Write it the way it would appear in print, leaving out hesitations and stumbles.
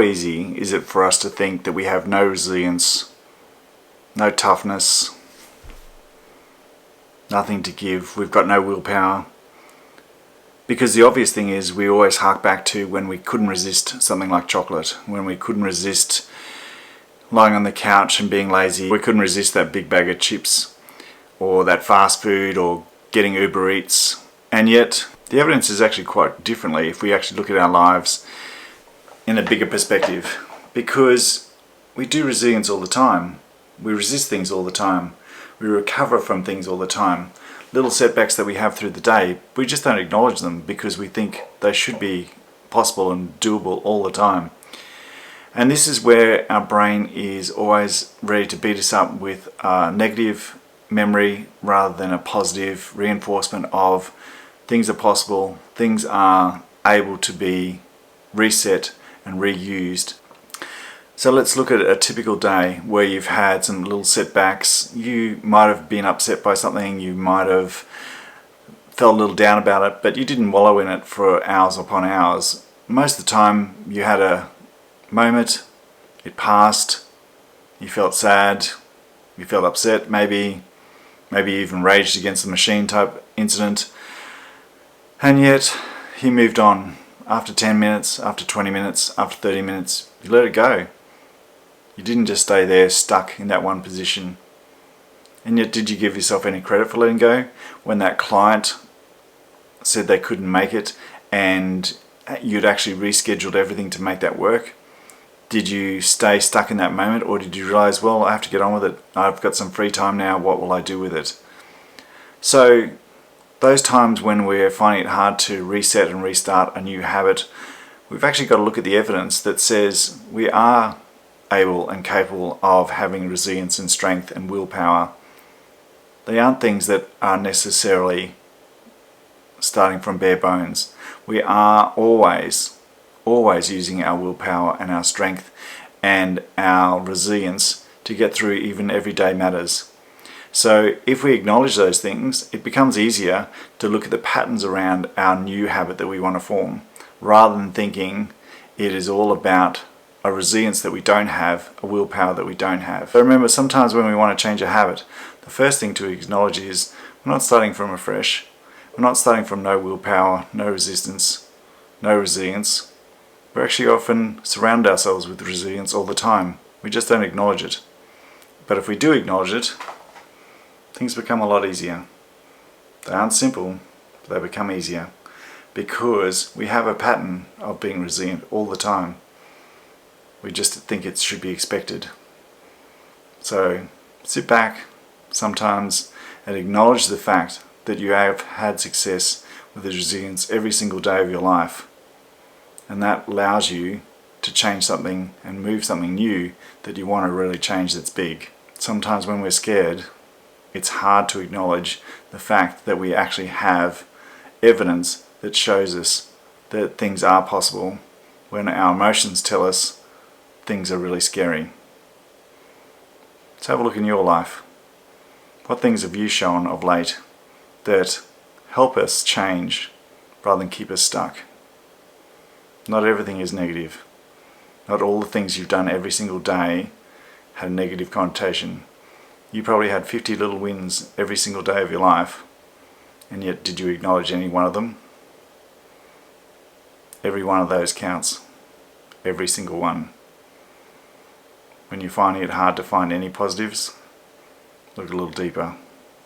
how easy is it for us to think that we have no resilience, no toughness, nothing to give, we've got no willpower? Because the obvious thing is we always hark back to when we couldn't resist something like chocolate, when we couldn't resist lying on the couch and being lazy, we couldn't resist that big bag of chips or that fast food or getting Uber Eats. And yet the evidence is actually quite differently if we actually look at our lives in a bigger perspective, because we do resilience all the time. We resist things all the time. We recover from things all the time. Little setbacks that we have through the day, we just don't acknowledge them because we think they should be possible and doable all the time. And this is where our brain is always ready to beat us up with a negative memory rather than a positive reinforcement of things are possible, things are able to be reset and reused. So let's look at a typical day where you've had some little setbacks. You might have been upset by something, you might have felt a little down about it, but you didn't wallow in it for hours upon hours. Most of the time you had a moment, it passed, you felt sad, you felt upset, maybe even raged against the machine type incident, and yet you moved on. After 10 minutes, after 20 minutes, after 30 minutes, you let it go. You didn't just stay there stuck in that one position. And yet, did you give yourself any credit for letting go? When that client said they couldn't make it and you'd actually rescheduled everything to make that work, did you stay stuck in that moment, or did you realize, well, I have to get on with it, I've got some free time now, what will I do with it? So those times when we're finding it hard to reset and restart a new habit, we've actually got to look at the evidence that says we are able and capable of having resilience and strength and willpower. They aren't things that are necessarily starting from bare bones. We are always using our willpower and our strength and our resilience to get through even everyday matters. So if we acknowledge those things, it becomes easier to look at the patterns around our new habit that we want to form, rather than thinking it is all about a resilience that we don't have, a willpower that we don't have. But remember, sometimes when we want to change a habit, the first thing to acknowledge is we're not starting from afresh. We're not starting from no willpower, no resistance, no resilience. We actually often surround ourselves with resilience all the time. We just don't acknowledge it. But if we do acknowledge it, things become a lot easier. They aren't simple, but they become easier because we have a pattern of being resilient all the time. We just think it should be expected. So sit back sometimes and acknowledge the fact that you have had success with resilience every single day of your life. And that allows you to change something and move something new that you want to really change that's big. Sometimes when we're scared, it's hard to acknowledge the fact that we actually have evidence that shows us that things are possible when our emotions tell us things are really scary. Let's have a look in your life. What things have you shown of late that help us change rather than keep us stuck? Not everything is negative. Not all the things you've done every single day had a negative connotation. You probably had 50 little wins every single day of your life, and yet did you acknowledge any one of them? Every one of those counts. Every single one. When you're finding it hard to find any positives, look a little deeper.